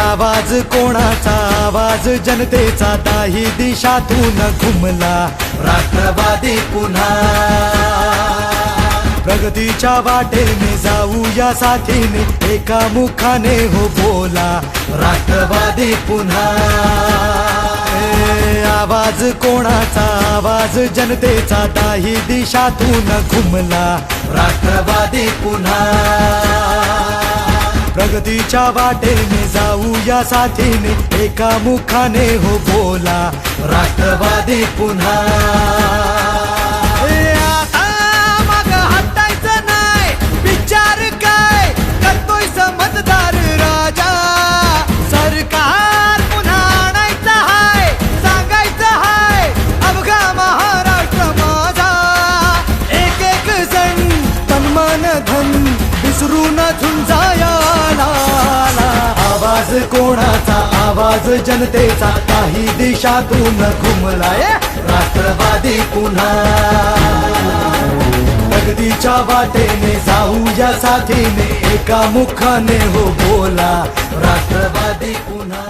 आवाज कोणाचा, आवाज जनतेचा, दाही दिशातून घुमला राष्ट्रवादी पुन्हा। प्रगतीच्या वाटेने जाऊया साथीने, एका मुखाने हो बोला राष्ट्रवादी पुन्हा। आवाज कोणाचा, आवाज जनतेचा, दाही दिशातून घुमला राष्ट्रवादी पुन्हा। प्रगतीच्या वाटेने जाऊया साथीने, एका मुखाने हो बोला राष्ट्रवादी पुन्हा। आता मग हटायचं नाही, विचार काय करतोय समजदार राजा। सरकार पुन्हा आणायचं हाय, सांगायचं हाय अवघा महाराष्ट्र माझा। एक एक जण तन मन धन विसरून झुंजाया। आवाज कोणाचा, आवाज जनतेचा, काही दिशातून घुमलाय राष्ट्रवादी पुन्हा। प्रगतीच्या वाटेने जाऊया साथीने, एका मुखाने हो बोला राष्ट्रवादी पुन्हा।